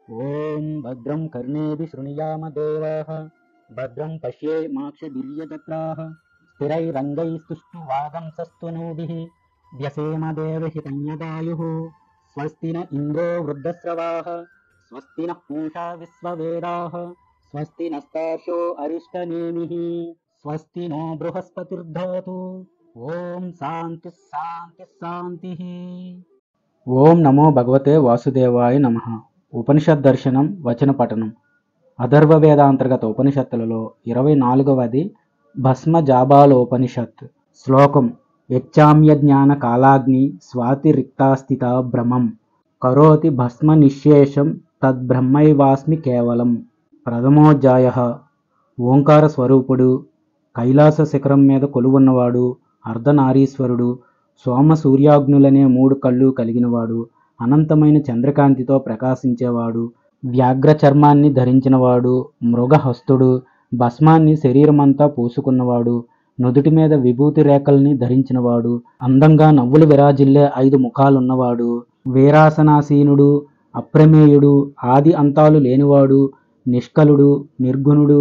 ఓం భద్రం కర్ణేభిः శృణుయామ దేవాः భద్రం పశ్యేమాక్షభిర్యజత్రాः స్థిరైరంగైస్తుష్టువాగంసస్తనూభిः వ్యసేమ దేవహితంయదాయుः స్వస్తి న ఇంద్రో వృద్ధశ్రవాः స్వస్తి నః పూషా విశ్వవేదాः స్వస్తి నస్తార్షో అరిష్టనేమిः స్వస్తి నో బృహస్పతిర్దధాతు. ఓం శాంతి శాంతి శాంతి. ఓం నమో భగవతే వాసుదేవాయ నమః. ఉపనిషద్ దర్శనం వచన పఠనం. అథర్వ వేదాంతర్గత ఉపనిషత్తులలో 24వది భస్మ జాబాలోపనిషత్. శ్లోకం: యచ్చామ్య జ్ఞాన కాలాగ్ని స్వాతిరిక్తాస్థిత భ్రమం కరోతి భస్మ నిశ్శేషం తద్బ్రహ్మైవాస్మి కేవలం. ప్రథమోధ్యాయః. ఓంకార స్వరూపుడు, కైలాస శిఖరం మీద కొలువున్నవాడు, అర్ధనారీశ్వరుడు, సోమ సూర్యాగ్నులనే 3 కళ్ళు కలిగినవాడు, అనంతమైన చంద్రకాంతితో ప్రకాశించేవాడు, వ్యాఘ్ర చర్మాన్ని ధరించినవాడు, మృగహస్తుడు, భస్మాన్ని శరీరమంతా పూసుకున్నవాడు, నుదుటి మీద విభూతి రేఖల్ని ధరించినవాడు, అందంగా నవ్వులు విరాజిల్లే 5 ముఖాలున్నవాడు, వీరాసనాసీనుడు, అప్రమేయుడు, ఆది అంతాలు లేనివాడు, నిష్కలుడు, నిర్గుణుడు,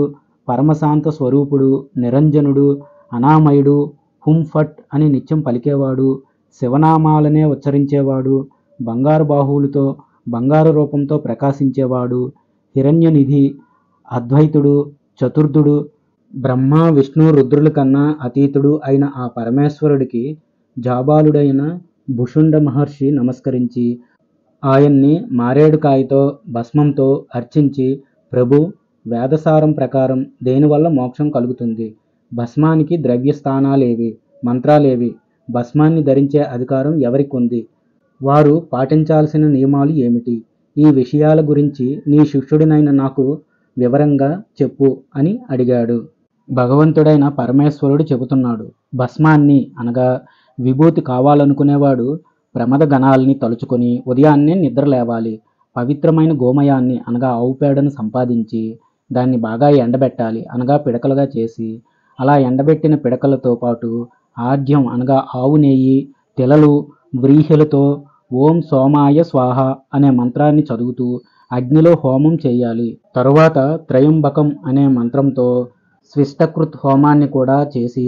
పరమశాంత స్వరూపుడు, నిరంజనుడు, అనామయుడు, హుం ఫట్ అని నిత్యం పలికేవాడు, శివనామాలనే ఉచ్చరించేవాడు, బంగారు బాహువులతో బంగారు రూపంతో ప్రకాశించేవాడు, హిరణ్యనిధి, అద్వైతుడు, చతుర్థుడు, బ్రహ్మ విష్ణు రుద్రుల కన్నా అతీతుడు అయిన ఆ పరమేశ్వరుడికి జాబాలుడైన భుషుండ మహర్షి నమస్కరించి ఆయన్ని మారేడుకాయతో భస్మంతో అర్చించి, ప్రభు, వేదసారం ప్రకారం దేనివల్ల మోక్షం కలుగుతుంది? భస్మానికి ద్రవ్యస్థానాలేవి, మంత్రాలేవి? భస్మాన్ని ధరించే అధికారం ఎవరికి ఉంది? వారు పాటించాల్సిన నియమాలు ఏమిటి? ఈ విషయాల గురించి నీ శిష్యుడినైన నాకు వివరంగా చెప్పు అని అడిగాడు. భగవంతుడైన పరమేశ్వరుడు చెబుతున్నాడు. భస్మాన్ని అనగా విభూతి కావాలనుకునేవాడు ప్రమద గణాల్ని తలుచుకొని ఉదయాన్నే నిద్ర లేవాలి. పవిత్రమైన గోమయాన్ని అనగా ఆవు పేడను సంపాదించి దాన్ని బాగా ఎండబెట్టాలి అనగా పిడకలుగా చేసి, అలా ఎండబెట్టిన పిడకలతో పాటు ఆఢ్యం అనగా ఆవు నెయ్యి, తెలలు, వ్రీహులతో ఓం సోమాయ స్వాహ అనే మంత్రాన్ని చదువుతూ అగ్నిలో హోమం చేయాలి. తరువాత త్రయంబకం అనే మంత్రంతో స్విష్టకృత్ హోమాన్ని కూడా చేసి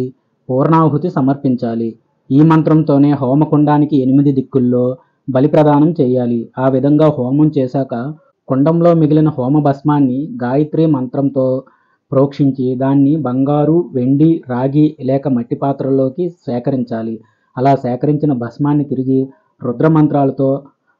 పూర్ణాహుతి సమర్పించాలి. ఈ మంత్రంతోనే హోమకుండానికి 8 దిక్కుల్లో బలి ప్రదానం చేయాలి. ఆ విధంగా హోమం చేశాక కుండంలో మిగిలిన హోమ భస్మాన్ని గాయత్రి మంత్రంతో ప్రోక్షించి దాన్ని బంగారు, వెండి, రాగి లేక మట్టి పాత్రల్లోకి సేకరించాలి. అలా సేకరించిన భస్మాన్ని తిరిగి రుద్రమంత్రాలతో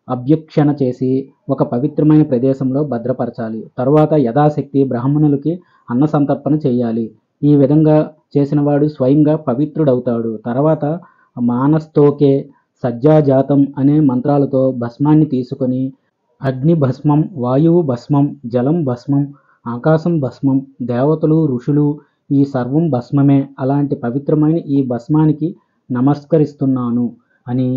అభ్యక్షణ చేసి ఒక పవిత్రమైన ప్రదేశంలో భద్రపరచాలి. తరువాత యథాశక్తి బ్రాహ్మణులకి అన్న సంతర్పణ చేయాలి. ఈ విధంగా చేసినవాడు స్వయంగా పవిత్రుడవుతాడు. తర్వాత మానస్తోకే సజ్జాజాతం అనే మంత్రాలతో భస్మాన్ని తీసుకొని అగ్ని భస్మం, వాయువు భస్మం, జలం భస్మం, ఆకాశం భస్మం, దేవతలు, ఋషులు, ఈ సర్వం భస్మమే. అలాంటి పవిత్రమైన ఈ భస్మానికి నమస్కరిస్తున్నాను అని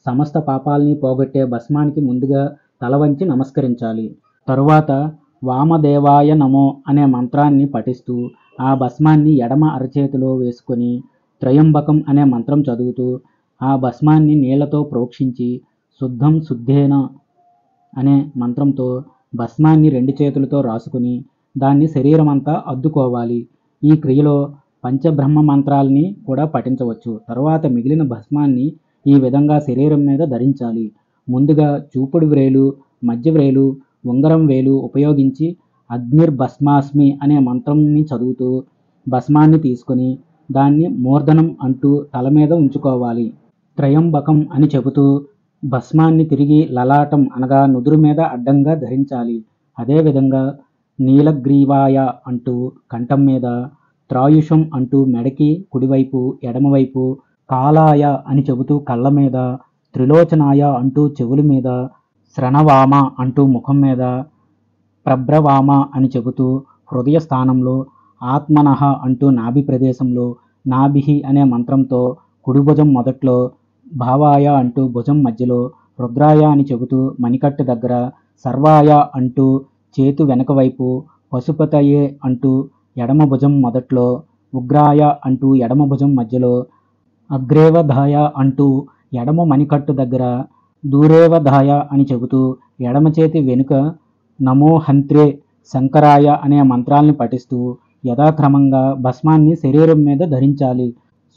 సమస్త పాపాలని పోగొట్టే భస్మానికి ముందుగా తల వంచి నమస్కరించాలి. తరువాత వామదేవాయ నమో అనే మంత్రాన్ని పఠిస్తూ ఆ భస్మాన్ని ఎడమ అరచేతిలో వేసుకొని త్రయంబకం అనే మంత్రం చదువుతూ ఆ భస్మాన్ని నీళ్లతో ప్రోక్షించి శుద్ధం శుద్ధేన అనే మంత్రంతో భస్మాన్ని 2 చేతులతో రాసుకుని దాన్ని శరీరమంతా అద్దుకోవాలి. ఈ క్రియలో పంచబ్రహ్మ మంత్రాల్ని కూడా పఠించవచ్చు. తరువాత మిగిలిన భస్మాన్ని ఈ విధంగా శరీరం మీద ధరించాలి. ముందుగా చూపుడు వ్రేలు, మధ్య వ్రేలు, ఉంగరం వేలు ఉపయోగించి అగ్నిర్భస్మాస్మి అనే మంత్రంని చదువుతూ భస్మాన్ని తీసుకొని దాన్ని మూర్ధనం అంటూ తల మీద ఉంచుకోవాలి. త్రయంబకం అని చెబుతూ భస్మాన్ని తిరిగి లలాటం అనగా నుదురు మీద అడ్డంగా ధరించాలి. అదేవిధంగా నీలగ్రీవాయ అంటూ కంఠం మీద, త్రాయుషం అంటూ మెడకి కుడివైపు ఎడమవైపు, కాలాయ అని చెబుతూ కళ్ళ మీద, త్రిలోచనాయ అంటూ చెవుల మీద, శ్రణవామ అంటూ ముఖం మీద, ప్రభ్రవామ అని చెబుతూ హృదయ స్థానంలో, ఆత్మనః అంటూ నాభి ప్రదేశంలో, నాభిహి అనే మంత్రంతో కుడి భుజం మొదట్లో, భావాయ అంటూ భుజం మధ్యలో, రుద్రాయ అని చెబుతూ మణికట్టు దగ్గర, సర్వాయ అంటూ చేతు వెనక వైపు, పశుపతయే అంటూ ఎడమ భుజం మొదట్లో, ఉగ్రాయ అంటూ ఎడమ భుజం మధ్యలో, అగ్రేవధాయ అంటూ ఎడమ మణికట్టు దగ్గర, దూరేవధాయ అని చెబుతూ ఎడమ చేతి వెనుక నమో హంత్రే శంకరాయ అనే మంత్రాల్ని పఠిస్తూ యథాక్రమంగా భస్మాన్ని శరీరం మీద ధరించాలి.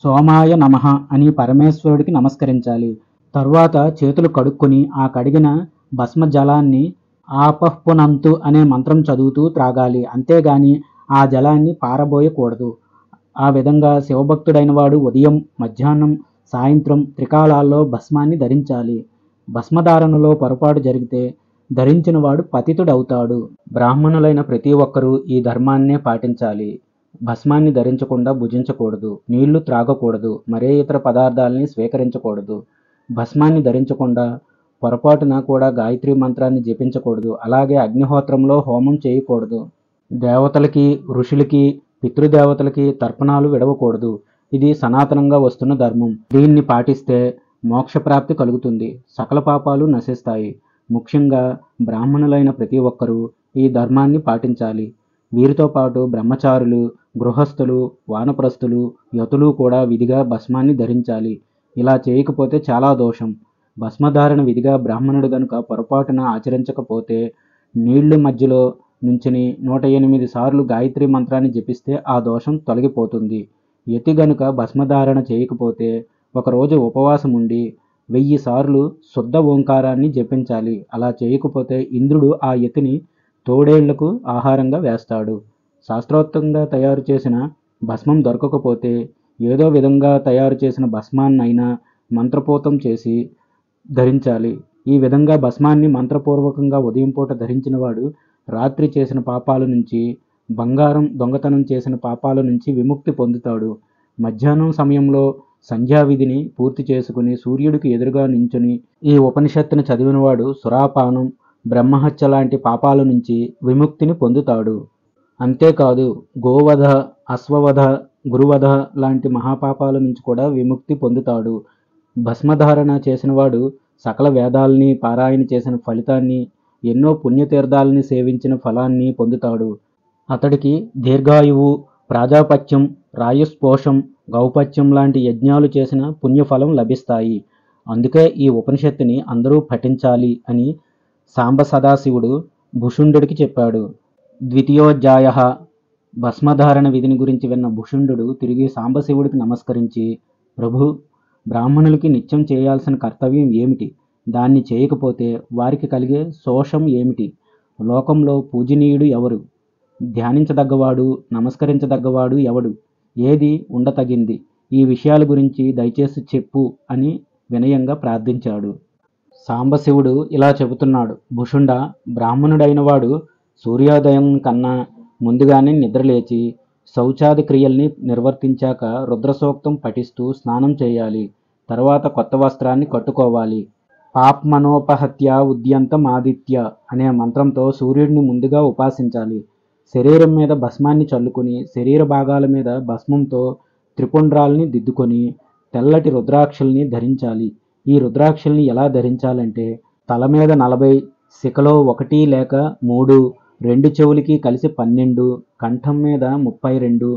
సోమాయ నమః అని పరమేశ్వరుడికి నమస్కరించాలి. తరువాత చేతులు కడుక్కొని ఆ కడిగిన భస్మ జలాన్ని ఆపఃపునంతు అనే మంత్రం చదువుతూ త్రాగాలి. అంతేగాని ఆ జలాన్ని పారబోయకూడదు. ఆ విధంగా శివభక్తుడైన వాడు ఉదయం, మధ్యాహ్నం, సాయంత్రం త్రికాలాల్లో భస్మాన్ని ధరించాలి. భస్మధారణలో పొరపాటు జరిగితే ధరించిన వాడు పతితుడవుతాడు. బ్రాహ్మణులైన ప్రతి ఒక్కరూ ఈ ధర్మాన్నే పాటించాలి. భస్మాన్ని ధరించకుండా భుజించకూడదు, నీళ్లు త్రాగకూడదు, మరే ఇతర పదార్థాలని స్వీకరించకూడదు. భస్మాన్ని ధరించకుండా పొరపాటున కూడా గాయత్రి మంత్రాన్ని జపించకూడదు. అలాగే అగ్నిహోత్రంలో హోమం చేయకూడదు. దేవతలకి, ఋషులకి, పితృదేవతలకి తర్పణాలు విడవకూడదు. ఇది సనాతనంగా వస్తున్న ధర్మం. దీన్ని పాటిస్తే మోక్షప్రాప్తి కలుగుతుంది, సకల పాపాలు నశిస్తాయి. ముఖ్యంగా బ్రాహ్మణులైన ప్రతి ఒక్కరూ ఈ ధర్మాన్ని పాటించాలి. వీరితో పాటు బ్రహ్మచారులు, గృహస్థులు, వానప్రస్థులు, యతులు కూడా విధిగా భస్మాన్ని ధరించాలి. ఇలా చేయకపోతే చాలా దోషం. భస్మధారణ విధిగా బ్రాహ్మణుడు గనుక పొరపాటున ఆచరించకపోతే నీళ్ల మధ్యలో నుంచుని 108 సార్లు గాయత్రి మంత్రాన్ని జపిస్తే ఆ దోషం తొలగిపోతుంది. యతి గనుక భస్మధారణ చేయకపోతే ఒకరోజు ఉపవాసం ఉండి 1000 సార్లు శుద్ధ ఓంకారాన్ని జపించాలి. అలా చేయకపోతే ఇంద్రుడు ఆ యతిని తోడేళ్లకు ఆహారంగా వేస్తాడు. శాస్త్రోక్తంగా తయారు చేసిన భస్మం దొరకకపోతే ఏదో విధంగా తయారు చేసిన భస్మాన్నైనా మంత్రపూతం చేసి ధరించాలి. ఈ విధంగా భస్మాన్ని మంత్రపూర్వకంగా ఉదయం పూట ధరించిన వాడు రాత్రి చేసిన పాపాల నుంచి, బంగారం దొంగతనం చేసిన పాపాల నుంచి విముక్తి పొందుతాడు. మధ్యాహ్నం సమయంలో సంధ్యావిధిని పూర్తి చేసుకుని సూర్యుడికి ఎదురుగా నించుని ఈ ఉపనిషత్తుని చదివినవాడు సురాపానం, బ్రహ్మహత్య లాంటి పాపాల నుంచి విముక్తిని పొందుతాడు. అంతేకాదు గోవధ, అశ్వవధ, గురువధ లాంటి మహాపాపాల నుంచి కూడా విముక్తి పొందుతాడు. భస్మధారణ చేసినవాడు సకల వేదాల్ని పారాయణ చేసిన ఫలితాన్ని, ఎన్నో పుణ్యతీర్థాలని సేవించిన ఫలాన్ని పొందుతాడు. అతడికి దీర్ఘాయువు, ప్రాజాపత్యం, రాయుస్పోషం, గౌపత్యం లాంటి యజ్ఞాలు చేసిన పుణ్యఫలం లభిస్తాయి. అందుకే ఈ ఉపనిషత్తుని అందరూ పఠించాలి అని సాంబ సదాశివుడు భుషుండుడికి చెప్పాడు. ద్వితీయోధ్యాయ. భస్మధారణ విధిని గురించి విన్న భుషుండు తిరిగి సాంబశివుడికి నమస్కరించి, ప్రభు, బ్రాహ్మణులకి నిత్యం చేయాల్సిన కర్తవ్యం ఏమిటి? దాన్ని చేయకపోతే వారికి కలిగే శోషం ఏమిటి? లోకంలో పూజనీయుడు ఎవరు? ధ్యానించదగ్గవాడు, నమస్కరించదగ్గవాడు ఎవడు? ఏది ఉండతగింది? ఈ విషయాల గురించి దయచేసి చెప్పు అని వినయంగా ప్రార్థించాడు. సాంబశివుడు ఇలా చెబుతున్నాడు, భుషుండ, బ్రాహ్మణుడైన వాడు సూర్యోదయం కన్నా ముందుగానే నిద్రలేచి శౌచాది క్రియల్ని నిర్వర్తించాక రుద్రసూక్తం పఠిస్తూ స్నానం చేయాలి. తర్వాత కొత్త వస్త్రాన్ని కట్టుకోవాలి. పాప్మనోపహత్య ఉద్యంతమాదిత్య అనే మంత్రంతో సూర్యుడిని ముందుగా ఉపాసించాలి. శరీరం మీద భస్మాన్ని చల్లుకొని శరీర భాగాల మీద భస్మంతో త్రిపుండ్రాల్ని దిద్దుకొని తెల్లటి రుద్రాక్షల్ని ధరించాలి. ఈ రుద్రాక్షల్ని ఎలా ధరించాలంటే తల మీద 40, శిఖలో 1 లేక 3, 2 చెవులకి కలిసి 12, కంఠం మీద 32,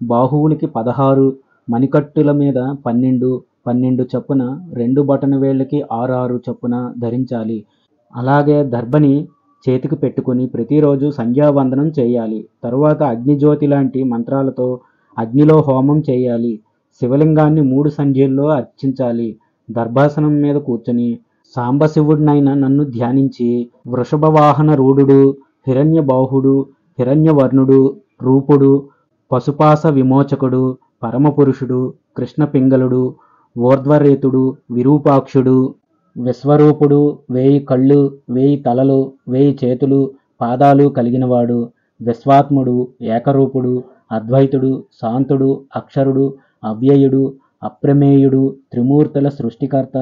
బాహువులకి 16, మణికట్టుల మీద 12, 12 చొప్పున 2 బటన వేళ్ళకి 6 చొప్పున ధరించాలి. అలాగే దర్భని చేతికి పెట్టుకుని ప్రతిరోజు సంధ్యావందనం చేయాలి. తరువాత అగ్నిజ్యోతి లాంటి మంత్రాలతో అగ్నిలో హోమం చేయాలి. శివలింగాన్ని 3 సంధ్యల్లో అర్చించాలి. దర్భాసనం మీద కూర్చొని సాంబశివుడినైన నన్ను ధ్యానించి వృషభవాహన రూఢుడు, హిరణ్య బాహుడు, హిరణ్యవర్ణుడు, రూపుడు, పశుపాస విమోచకుడు, పరమపురుషుడు, కృష్ణపింగళుడు, ఊర్ధ్వరేతుడు, విరూపాక్షుడు, విశ్వరూపుడు, 1000 కళ్ళు, 1000 తలలు, 1000 చేతులు, పాదాలు కలిగినవాడు, విశ్వాత్ముడు, ఏకరూపుడు, అద్వైతుడు, శాంతుడు, అక్షరుడు, అవ్యయుడు, అప్రమేయుడు, త్రిమూర్తుల సృష్టికర్త,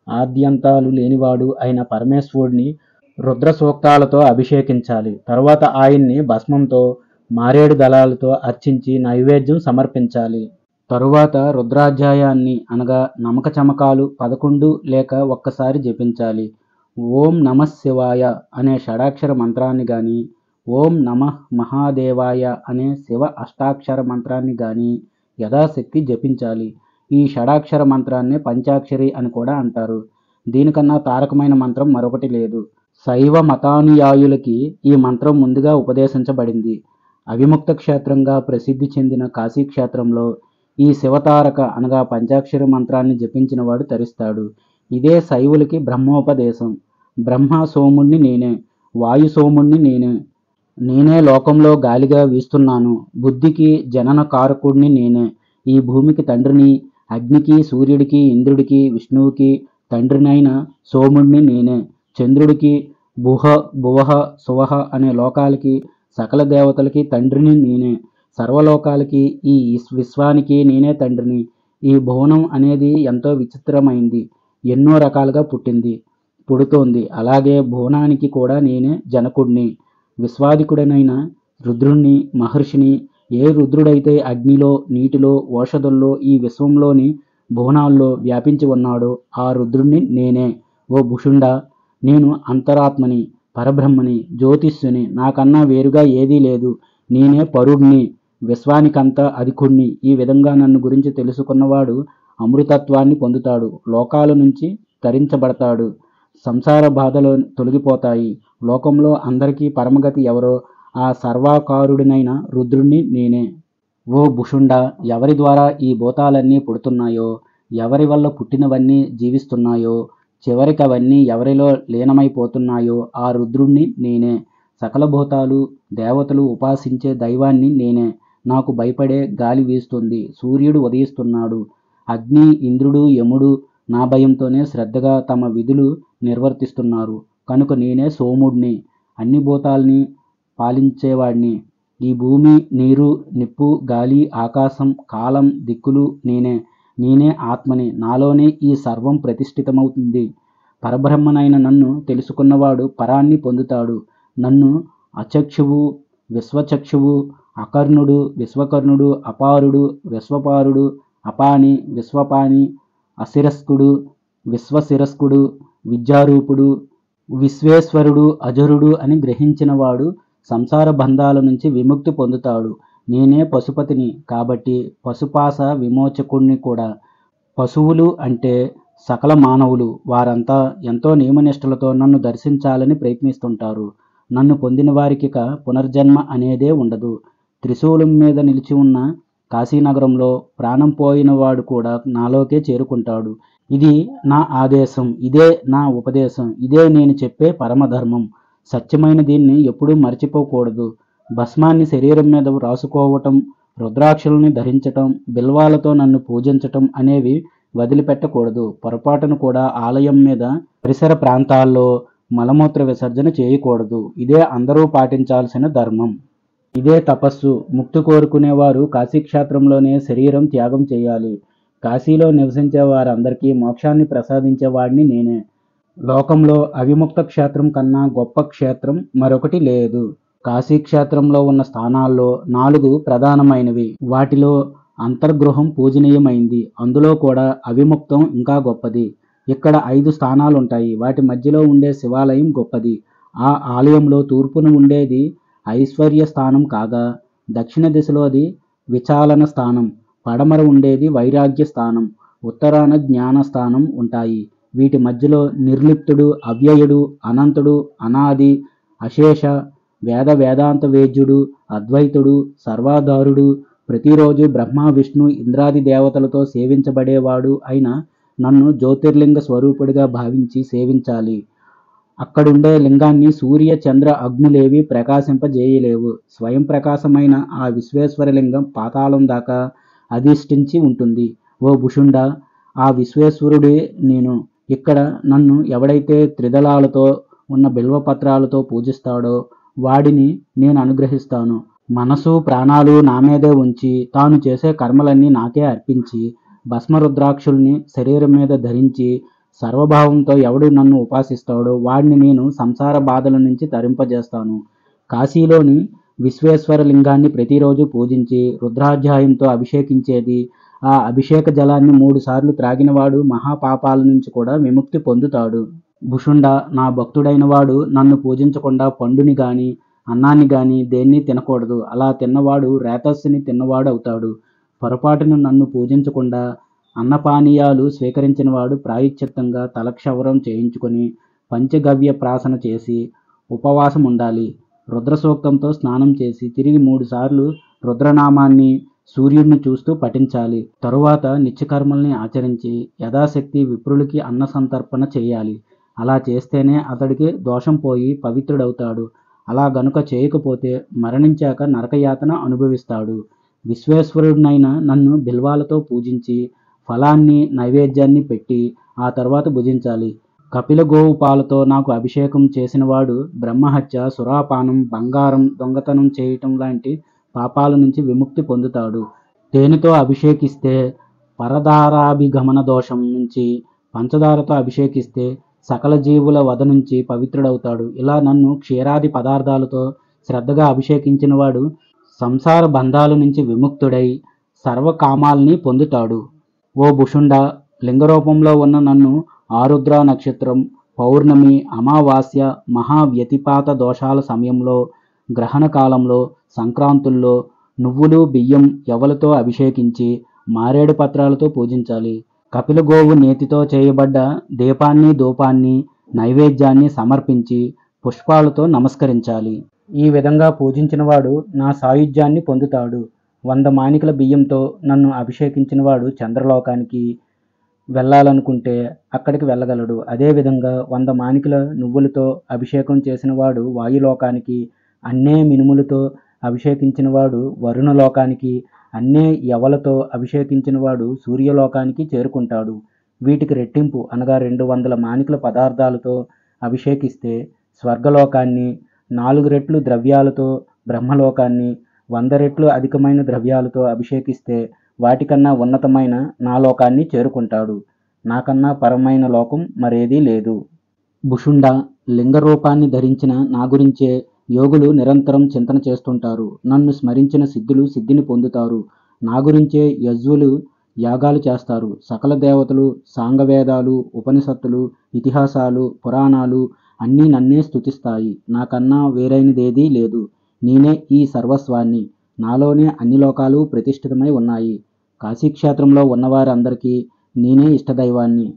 ఆద్యంతాలు లేనివాడు అయిన పరమేశ్వరుడిని రుద్ర సూక్తాలతో అభిషేకించాలి. తరువాత ఆయన్ని భస్మంతో, మారేడు దళాలతో అర్చించి నైవేద్యం సమర్పించాలి. తరువాత రుద్రాధ్యాయాన్ని అనగా నమక చమకాలు 11 లేక ఒక్కసారి జపించాలి. ఓం నమః శివాయ అనే షడాక్షర మంత్రాన్ని గాని, ఓం నమః మహాదేవాయ అనే శివ అష్టాక్షర మంత్రాన్ని గాని యథాశక్తి జపించాలి. ఈ షడాక్షర మంత్రాన్ని పంచాక్షరి అని కూడా అంటారు. దీనికన్నా తారకమైన మంత్రం మరొకటి లేదు. శైవ మతానుయాయులకి ఈ మంత్రం ముందుగా ఉపదేశించబడింది. అవిముక్త క్షేత్రంగా ప్రసిద్ధి చెందిన కాశీక్షేత్రంలో ఈ శివతారక అనగా పంచాక్షరి మంత్రాన్ని జపించినవాడు తరిస్తాడు. ఇదే శైవులకి బ్రహ్మోపదేశం. బ్రహ్మ సోముణ్ణి నేనే, వాయు సోముణ్ణి నేనే, నేనే లోకంలో గాలిగా వీస్తున్నాను, బుద్ధికి జనన కారకుడిని నేనే, ఈ భూమికి తండ్రిని, అగ్నికి, సూర్యుడికి, ఇంద్రుడికి, విష్ణువుకి తండ్రినైన సోముణ్ణి నేనే, చంద్రుడికి, భుహ భువహ సువహ అనే లోకాలకి సకల దేవతలకి తండ్రిని నేనే, సర్వలోకాలకి ఈ విశ్వానికి నేనే తండ్రిని. ఈ భువనం అనేది ఎంతో విచిత్రమైంది, ఎన్నో రకాలుగా పుడుతోంది. అలాగే భువనానికి కూడా నేనే జనకుడిని, విశ్వాదికుడనైన రుద్రుణ్ణి, మహర్షిని. ఏ రుద్రుడైతే అగ్నిలో, నీటిలో, ఓషధుల్లో ఈ విశ్వంలోని భువనాల్లో వ్యాపించి ఉన్నాడో ఆ రుద్రుణ్ణి నేనే. ఓ భుషుండా, నేను అంతరాత్మని, పరబ్రహ్మని, జ్యోతిష్యుని, నాకన్నా వేరుగా ఏదీ లేదు, నేనే పరుణ్ణి, విశ్వానికంతా అధికుణ్ణి. ఈ విధంగా నన్ను గురించి తెలుసుకున్నవాడు అమృతత్వాన్ని పొందుతాడు, లోకాల నుంచి తరించబడతాడు, సంసార బాధలు తొలగిపోతాయి. లోకంలో అందరికీ పరమగతి ఎవరో ఆ సర్వాకారుడినైన రుద్రుణ్ణి నేనే. ఓ భుషుండా, ఎవరి ద్వారా ఈ భూతాలన్నీ పుడుతున్నాయో, ఎవరి వల్ల పుట్టినవన్నీ జీవిస్తున్నాయో, చివరికి అవన్నీ ఎవరిలో లీనమైపోతున్నాయో ఆ రుద్రుణ్ణి నేనే. సకల భూతాలు, దేవతలు ఉపాసించే దైవాన్ని నేనే. నాకు భయపడే గాలి వీస్తుంది, సూర్యుడు ఉదయిస్తున్నాడు, అగ్ని, ఇంద్రుడు, యముడు నా భయంతోనే శ్రద్ధగా తమ విధులు నిర్వర్తిస్తున్నారు. కనుక నేనే సోముడిని, అన్ని భూతాల్ని పాలించేవాడిని. ఈ భూమి, నీరు, నిప్పు, గాలి, ఆకాశం, కాలం, దిక్కులు నేనే. నేనే ఆత్మని, నాలోనే ఈ సర్వం ప్రతిష్ఠితమవుతుంది. పరబ్రహ్మనైన నన్ను తెలుసుకున్నవాడు పరాన్ని పొందుతాడు. నన్ను అచక్షువు, విశ్వచక్షువు, అకర్ణుడు, విశ్వకర్ణుడు, అపారుడు, విశ్వపారుడు, అపాని, విశ్వపాని, అశిరస్కుడు, విశ్వశిరస్కుడు, విద్యారూపుడు, విశ్వేశ్వరుడు, అజరుడు అని గ్రహించినవాడు సంసార బంధాల నుంచి విముక్తి పొందుతాడు. నేనే పశుపతిని కాబట్టి పశుపాస విమోచకుణ్ణి కూడా. పశువులు అంటే సకల మానవులు. వారంతా ఎంతో నియమనిష్టలతో నన్ను దర్శించాలని ప్రయత్నిస్తుంటారు. నన్ను పొందిన వారికిక పునర్జన్మ అనేదే ఉండదు. త్రిశూలం మీద నిలిచి ఉన్న కాశీనగరంలో ప్రాణం పోయినవాడు కూడా నాలోకే చేరుకుంటాడు. ఇది నా ఆదేశం, ఇదే నా ఉపదేశం, ఇదే నేను చెప్పే పరమధర్మం. సత్యమైన దీన్ని ఎప్పుడూ మర్చిపోకూడదు. భస్మాన్ని శరీరం మీద రాసుకోవటం, రుద్రాక్షల్ని ధరించటం, బిల్వాలతో నన్ను పూజించటం అనేవి వదిలిపెట్టకూడదు. పొరపాటును కూడా ఆలయం మీద పరిసర ప్రాంతాల్లో మలమూత్ర విసర్జన చేయకూడదు. ఇదే అందరూ పాటించాల్సిన ధర్మం. ఇదే తపస్సు. ముక్తి కోరుకునేవారు కాశీక్షేత్రంలోనే శరీరం త్యాగం చేయాలి. కాశీలో నివసించే వారందరికీ మోక్షాన్ని ప్రసాదించేవాడిని నేనే. లోకంలో అవిముక్త క్షేత్రం కన్నా గొప్ప క్షేత్రం మరొకటి లేదు. కాశీక్షేత్రంలో ఉన్న స్థానాల్లో 4 ప్రధానమైనవి. వాటిలో అంతర్గృహం పూజనీయమైంది. అందులో కూడా అవిముక్తం ఇంకా గొప్పది. ఇక్కడ 5 స్థానాలుంటాయి. వాటి మధ్యలో ఉండే శివాలయం గొప్పది. ఆ ఆలయంలో తూర్పున ఉండేది ఐశ్వర్య స్థానం కాగా, దక్షిణ దిశలోది విచాలన స్థానం, పడమర ఉండేది వైరాగ్య స్థానం, ఉత్తరాన జ్ఞాన స్థానం ఉంటాయి. వీటి మధ్యలో నిర్లిప్తుడు, అవ్యయుడు, అనంతుడు, అనాది, అశేష, వేదాంత వేద్యుడు, అద్వైతుడు, సర్వాధారుడు, ప్రతిరోజు బ్రహ్మ, విష్ణు, ఇంద్రాది దేవతలతో సేవించబడేవాడు అయిన నన్ను జ్యోతిర్లింగ స్వరూపుడిగా భావించి సేవించాలి. అక్కడుండే లింగాన్ని సూర్య, చంద్ర, అగ్నులేవి ప్రకాశింపజేయలేవు. స్వయం ప్రకాశమైన ఆ విశ్వేశ్వరలింగం పాతాళం దాకా అధిష్ఠించి ఉంటుంది. ఓ భుషుండా, ఆ విశ్వేశ్వరుడే నేను. ఇక్కడ నన్ను ఎవడైతే త్రిదళాలతో ఉన్న బిల్వపత్రాలతో పూజిస్తాడో వాడిని నేను అనుగ్రహిస్తాను. మనసు, ప్రాణాలు నా మీదే ఉంచి, తాను చేసే కర్మలన్నీ నాకే అర్పించి, భస్మరుద్రాక్షుల్ని శరీరం మీద ధరించి సర్వభావంతో ఎవడు నన్ను ఉపాసిస్తాడో వాడిని నేను సంసార బాధల నుంచి తరింపజేస్తాను. కాశీలోని విశ్వేశ్వర లింగాన్ని ప్రతిరోజు పూజించి రుద్రాధ్యాయంతో అభిషేకించేది. ఆ అభిషేక జలాన్ని 3 సార్లు త్రాగినవాడు మహాపాపాల నుంచి కూడా విముక్తి పొందుతాడు. భుషుండా, నా భక్తుడైన వాడు నన్ను పూజించకుండా పండుని గాని, అన్నాన్ని గాని దేన్ని తినకూడదు. అలా తిన్నవాడు రేతస్సుని తిన్నవాడు అవుతాడు. పొరపాటున నన్ను పూజించకుండా అన్నపానీయాలు స్వీకరించినవాడు ప్రాయశ్చిత్తంగా తలక్షవరం చేయించుకొని పంచగవ్య ప్రాసన చేసి ఉపవాసం ఉండాలి. రుద్ర సూక్తంతో స్నానం చేసి తిరిగి 3 సార్లు రుద్రనామాన్ని సూర్యుడిని చూస్తూ పఠించాలి. తరువాత నిత్యకర్మల్ని ఆచరించి యథాశక్తి విప్రులకి అన్న సంతర్పణ చేయాలి. అలా చేస్తేనే అతడికి దోషం పోయి పవిత్రుడవుతాడు. అలా గనుక చేయకపోతే మరణించాక నరకయాతన అనుభవిస్తాడు. విశ్వేశ్వరుడినైన నన్ను బిల్వాలతో పూజించి ఫలాన్ని నైవేద్యాన్ని పెట్టి ఆ తర్వాత భుజించాలి. కపిల గోవు పాలతో నాకు అభిషేకం చేసినవాడు బ్రహ్మహత్య, సురాపానం, బంగారం దొంగతనం చేయటం లాంటి పాపాల నుంచి విముక్తి పొందుతాడు. తేనెతో అభిషేకిస్తే పరదారాభిగమన దోషం నుంచి, పంచదారతో అభిషేకిస్తే సకల జీవుల వధ నుంచి పవిత్రుడవుతాడు. ఇలా నన్ను క్షీరాది పదార్థాలతో శ్రద్ధగా అభిషేకించిన వాడు సంసార బంధాల నుంచి విముక్తుడై సర్వకామాల్ని పొందుతాడు. ఓ భుషుండ, లింగరూపంలో ఉన్న నన్ను ఆరుద్ర నక్షత్రం, పౌర్ణమి, అమావాస్య, మహావ్యతిపాత దోషాల సమయంలో, గ్రహణ కాలంలో, సంక్రాంతుల్లో నువ్వులు బియ్యం యవలతో అభిషేకించి మారేడు పత్రాలతో పూజించాలి. కపిల గోవు నేతితో చేయబడ్డ దీపాన్ని ధూపాన్ని నైవేద్యాన్ని సమర్పించి పుష్పాలతో నమస్కరించాలి. ఈ విధంగా పూజించినవాడు నా సాయుధ్యాన్ని పొందుతాడు. 100 మానికల బియ్యంతో నన్ను అభిషేకించినవాడు చంద్రలోకానికి వెళ్ళాలనుకుంటే అక్కడికి వెళ్ళగలడు. అదేవిధంగా 100 మానికల నువ్వులతో అభిషేకం చేసినవాడు వాయులోకానికి, అన్నే మినుములతో అభిషేకించినవాడు వరుణలోకానికి, అన్నే యవలతో అభిషేకించినవాడు సూర్యలోకానికి చేరుకుంటాడు. వీటికి రెట్టింపు అనగా 200 మానికల పదార్థాలతో అభిషేకిస్తే స్వర్గలోకాన్ని, 4 రెట్లు ద్రవ్యాలతో బ్రహ్మలోకాన్ని, 100 రెట్లు అధికమైన ద్రవ్యాలతో అభిషేకిస్తే వాటికన్నా ఉన్నతమైన నా లోకాన్ని చేరుకుంటాడు. నాకన్నా పరమైన లోకం మరేదీ లేదు. భుషుండ, లింగ రూపాన్ని ధరించిన నా గురించే యోగులు నిరంతరం చింతన చేస్తుంటారు. నన్ను స్మరించిన సిద్ధిని పొందుతారు. నా గురించే యజ్వులు యాగాలు చేస్తారు. సకల దేవతలు, సాంగవేదాలు, ఉపనిషత్తులు, ఇతిహాసాలు, పురాణాలు అన్నీ నన్నే స్తుతిస్తాయి. నాకన్నా వేరైనదేదీ లేదు. నేనే ఈ సర్వస్వాన్ని. నాలోనే అన్ని లోకాలు ప్రతిష్ఠితమై ఉన్నాయి. కాశీక్షేత్రంలో ఉన్నవారందరికీ నేనే ఇష్టదైవాన్ని.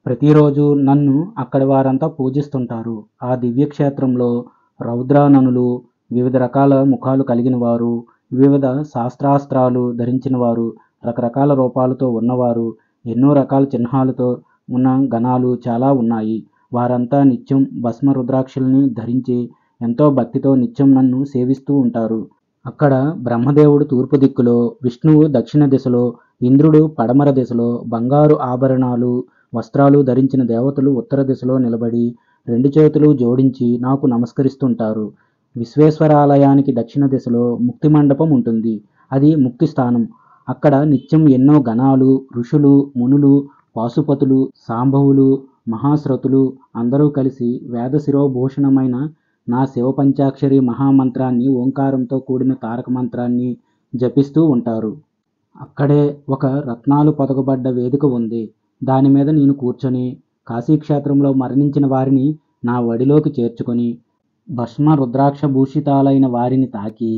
ప్రతిరోజు నన్ను అక్కడి వారంతా పూజిస్తుంటారు. ఆ దివ్యక్షేత్రంలో రౌద్రాననులు, వివిధ రకాల ముఖాలు కలిగిన వారు, వివిధ శాస్త్రాస్త్రాలు ధరించిన వారు, రకరకాల రూపాలతో ఉన్నవారు, ఎన్నో రకాల చిహ్నాలతో ఉన్న గణాలు చాలా ఉన్నాయి. వారంతా నిత్యం భస్మ రుద్రాక్షల్ని ధరించి ఎంతో భక్తితో నిత్యం నన్ను సేవిస్తూ ఉంటారు. అక్కడ బ్రహ్మదేవుడు తూర్పు దిక్కులో, విష్ణువు దక్షిణ దిశలో, ఇంద్రుడు పడమర దిశలో, బంగారు ఆభరణాలు వస్త్రాలు ధరించిన దేవతలు ఉత్తర దిశలో నిలబడి 2 చేతులు జోడించి నాకు నమస్కరిస్తుంటారు. విశ్వేశ్వరాలయానికి దక్షిణ దిశలో ముక్తి మండపం ఉంటుంది. అది ముక్తి స్థానం. అక్కడ నిత్యం ఎన్నో గణాలు, ఋషులు, మునులు, పాశుపతులు, సాంబవులు, మహాశ్రతులు అందరూ కలిసి వేద శిరోభూషణమైన నా శివపంచాక్షరి మహామంత్రాన్ని, ఓంకారంతో కూడిన తారక మంత్రాన్ని జపిస్తూ ఉంటారు. అక్కడే ఒక రత్నాలు పొదగబడ్డ వేదిక ఉంది. దాని మీద నేను కూర్చొని కాశీక్షేత్రంలో మరణించిన వారిని నా వడిలోకి చేర్చుకొని భస్మ రుద్రాక్ష భూషితాలైన వారిని తాకి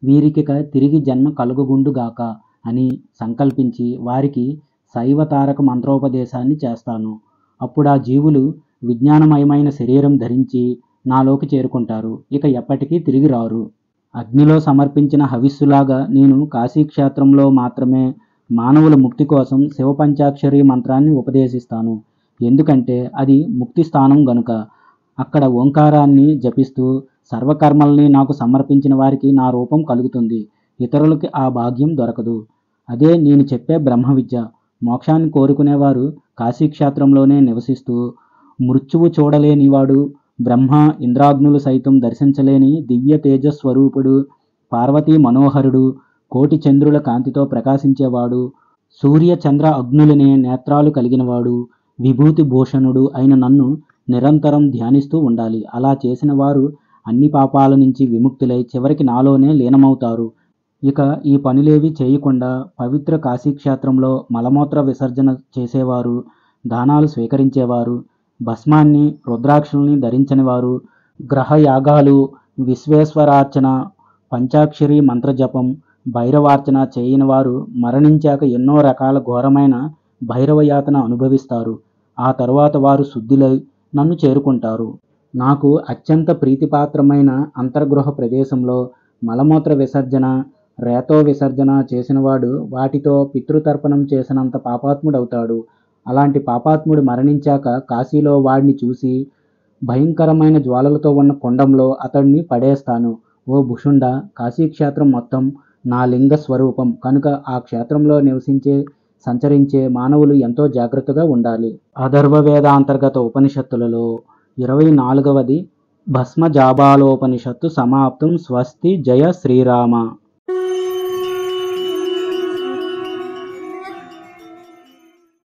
వీరికిక తిరిగి జన్మ కలుగుగుండుగాక అని సంకల్పించి వారికి శైవ తారక మంత్రోపదేశాన్ని చేస్తాను. అప్పుడు ఆ జీవులు విజ్ఞానమయమైన శరీరం ధరించి నాలోకి చేరుకుంటారు. ఇక ఎప్పటికీ తిరిగి రారు. అగ్నిలో సమర్పించిన హవిస్సులాగా నేను కాశీక్షేత్రంలో మాత్రమే మానవుల ముక్తి కోసం శివపంచాక్షరి మంత్రాన్ని ఉపదేశిస్తాను. ఎందుకంటే అది ముక్తి స్థానం గనుక. అక్కడ ఓంకారాన్ని జపిస్తూ సర్వకర్మల్ని నాకు సమర్పించిన వారికి నా రూపం కలుగుతుంది. ఇతరులకి ఆ భాగ్యం దొరకదు. అదే నేను చెప్పే బ్రహ్మ విద్య. మోక్షాన్ని కోరుకునేవారు కాశీక్షేత్రంలోనే నివసిస్తూ మృత్యువు చూడలేనివాడు, బ్రహ్మ ఇంద్రాగ్నులు సైతం దర్శించలేని దివ్య తేజస్వరూపుడు, పార్వతీ మనోహరుడు, కోటి చంద్రుల కాంతితో ప్రకాశించేవాడు, సూర్య చంద్ర అగ్నులనే నేత్రాలు కలిగినవాడు, విభూతి భూషణుడు అయిన నన్ను నిరంతరం ధ్యానిస్తూ ఉండాలి. అలా చేసిన వారు అన్ని పాపాల నుంచి విముక్తులై చివరికి నాలోనే లీనమవుతారు. ఇక ఈ పనులేవి చేయకుండా పవిత్ర కాశీక్షేత్రంలో మలమూత్ర విసర్జన చేసేవారు, దానాలు స్వీకరించేవారు, భస్మాన్ని రుద్రాక్షల్ని ధరించని వారు, గ్రహయాగాలు, విశ్వేశ్వరార్చన, పంచాక్షరి మంత్రజపం, భైరవార్చన చేయని వారు మరణించాక ఎన్నో రకాల ఘోరమైన భైరవయాతన అనుభవిస్తారు. ఆ తరువాత వారు శుద్ధిలై నన్ను చేరుకుంటారు. నాకు అత్యంత ప్రీతిపాత్రమైన అంతర్గృహ ప్రదేశంలో మలమూత్ర విసర్జన, రేతో విసర్జన చేసినవాడు వాటితో పితృతర్పణం చేసినంత పాపాత్ముడవుతాడు. అలాంటి పాపాత్ముడు మరణించాక కాశీలో వాడిని చూసి భయంకరమైన జ్వాలలతో ఉన్న కుండంలో అతడిని పడేస్తాను. ఓ భుషుండ, కాశీక్షేత్రం మొత్తం నా లింగ స్వరూపం కనుక ఆ క్షేత్రంలో సంచరించే మానవులు ఎంతో జాగ్రత్తగా ఉండాలి. అథర్వవేద అంతర్గత ఉపనిషత్తులలో 24వది భస్మజాబాలోపనిషత్తు సమాప్తం. స్వస్తి. జయ శ్రీరామ.